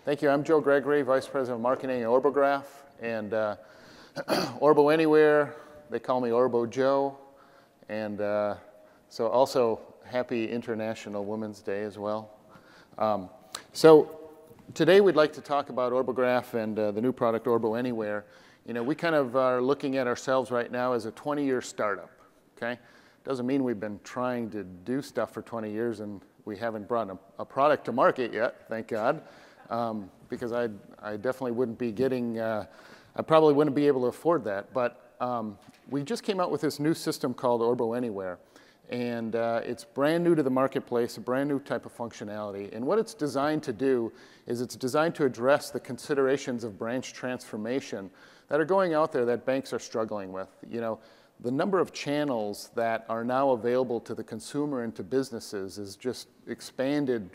Thank you. I'm Joe Gregory, Vice President of Marketing at Orbograph. And OrboAnywhere, they call me Orbo Joe. And so also happy International Women's Day as well. So today we'd like to talk about Orbograph and the new product OrboAnywhere. You know, we kind of are looking at ourselves right now as a 20-year startup, okay? Doesn't mean we've been trying to do stuff for 20 years and we haven't brought a product to market yet, thank God, because I definitely wouldn't be getting, I probably wouldn't be able to afford that. But we just came out with this new system called OrboAnywhere. And it's brand new to the marketplace, a brand new type of functionality. And what it's designed to do is it's designed to address the considerations of branch transformation that are going out there that banks are struggling with. You know, the number of channels that are now available to the consumer and to businesses is just expanded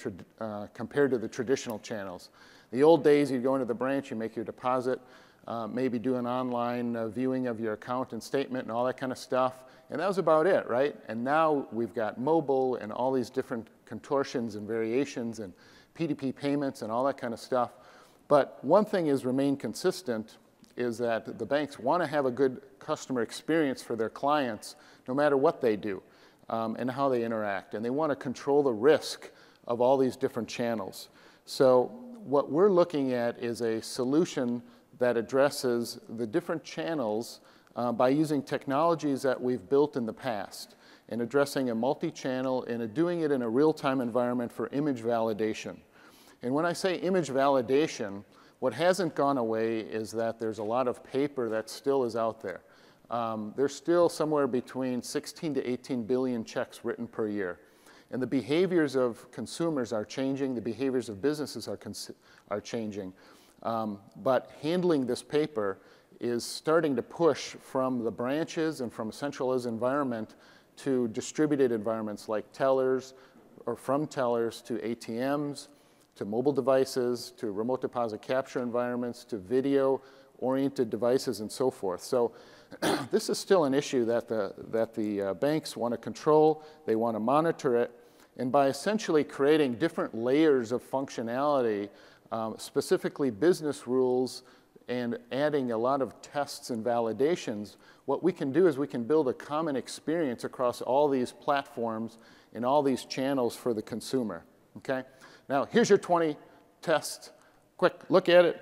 compared to the traditional channels. The old days, you'd go into the branch, you make your deposit, maybe do an online viewing of your account and statement and all that kind of stuff. And that was about it, right? And now we've got mobile and all these different contortions and variations and P2P payments and all that kind of stuff. But one thing is remain consistent is that the banks want to have a good customer experience for their clients no matter what they do and how they interact. And they want to control the risk of all these different channels. So what we're looking at is a solution that addresses the different channels by using technologies that we've built in the past and addressing a multi-channel and doing it in a real-time environment for image validation. And when I say image validation, what hasn't gone away is that there's a lot of paper that still is out there. There's still somewhere between 16 to 18 billion checks written per year. And the behaviors of consumers are changing, the behaviors of businesses are changing. But handling this paper is starting to push from the branches and from a centralized environment to distributed environments like tellers, or from tellers to ATMs, to mobile devices, to remote deposit capture environments, to video-oriented devices, and so forth. So this is still an issue that the banks want to control, they want to monitor it, and by essentially creating different layers of functionality, specifically business rules, and adding a lot of tests and validations, what we can do is we can build a common experience across all these platforms and all these channels for the consumer, okay? Now, here's your 20 tests. Quick, look at it.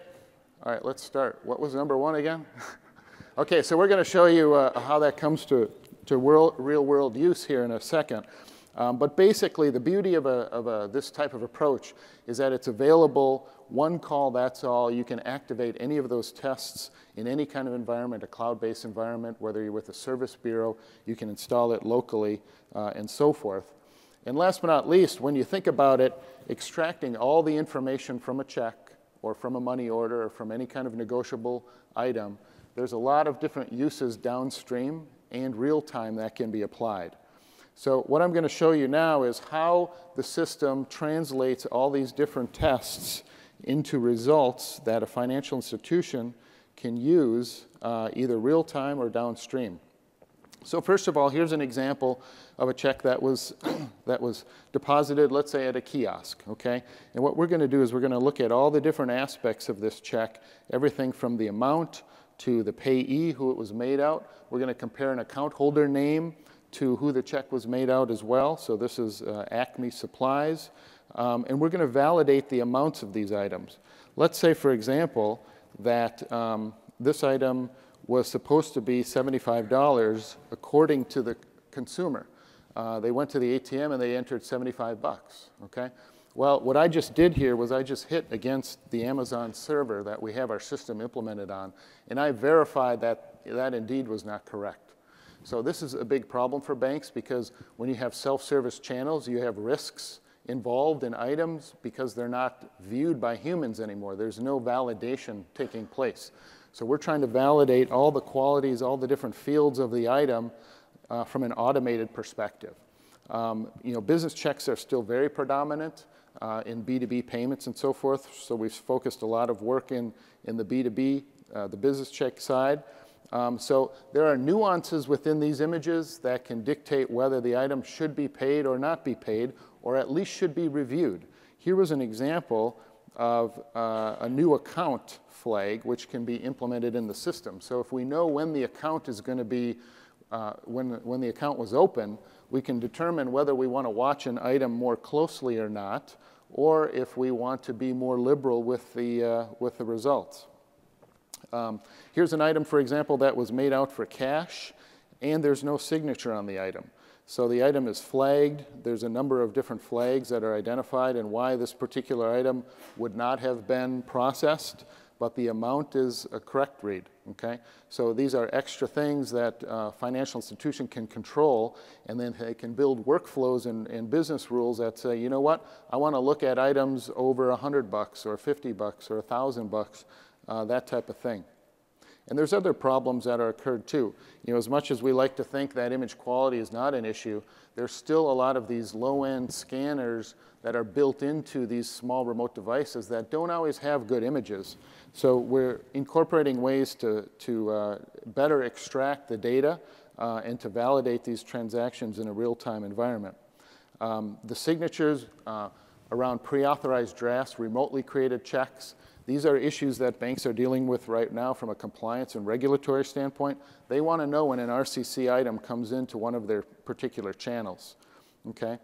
All right, let's start. What was number one again? Okay, so we're going to show you how that comes to real-world use here in a second. But basically, the beauty of this type of approach is that it's available, one call, that's all. You can activate any of those tests in any kind of environment, a cloud-based environment, whether you're with a service bureau, you can install it locally, and so forth. And last but not least, when you think about it, extracting all the information from a check or from a money order or from any kind of negotiable item, there's a lot of different uses downstream and real-time that can be applied. So what I'm going to show you now is how the system translates all these different tests into results that a financial institution can use either real-time or downstream. So first of all, here's an example of a check that was deposited, let's say, at a kiosk, okay? And what we're going to do is we're going to look at all the different aspects of this check, everything from the amount to the payee, who it was made out. We're going to compare an account holder name to who the check was made out as well. So this is Acme Supplies. And we're going to validate the amounts of these items. Let's say, for example, that this item was supposed to be $75 according to the consumer. They went to the ATM and they entered 75 bucks, okay? Well, what I just did here was I just hit against the Amazon server that we have our system implemented on, and I verified that that indeed was not correct. So this is a big problem for banks because when you have self-service channels, you have risks involved in items because they're not viewed by humans anymore. There's no validation taking place. So we're trying to validate all the qualities, all the different fields of the item from an automated perspective. You know, business checks are still very predominant in B2B payments and so forth. So we've focused a lot of work in the B2B, the business check side. So there are nuances within these images that can dictate whether the item should be paid or not be paid, or at least should be reviewed. Here was an example of a new account flag, which can be implemented in the system. So if we know when the account is going to be, when the account was open, we can determine whether we want to watch an item more closely or not, or if we want to be more liberal with the results. Here's an item, for example, that was made out for cash, and there's no signature on the item. So the item is flagged. There's a number of different flags that are identified and why this particular item would not have been processed, but the amount is a correct read, okay? So these are extra things that a financial institution can control, and then they can build workflows and business rules that say, you know what, I want to look at items over $100 or $50 or $1,000, that type of thing. And there's other problems that are occurred too. You know, as much as we like to think that image quality is not an issue, there's still a lot of these low-end scanners that are built into these small remote devices that don't always have good images. So we're incorporating ways to better extract the data and to validate these transactions in a real-time environment. The signatures around pre-authorized drafts, remotely created checks, these are issues that banks are dealing with right now from a compliance and regulatory standpoint. They want to know when an RCC item comes into one of their particular channels, okay?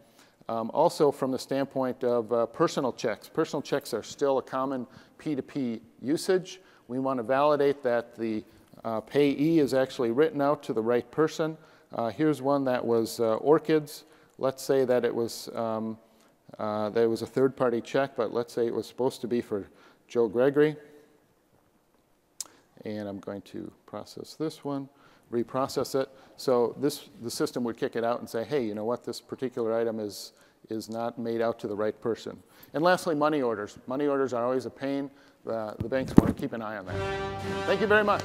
Also, from the standpoint of personal checks are still a common P2P usage. We want to validate that the payee is actually written out to the right person. Here's one that was Orchids. Let's say that it was a third-party check, but let's say it was supposed to be for Joe Gregory. And I'm going to process this one, reprocess it. So the system would kick it out and say, hey, you know what, this particular item is not made out to the right person. And lastly, money orders. Money orders are always a pain. The banks want to keep an eye on that. Thank you very much.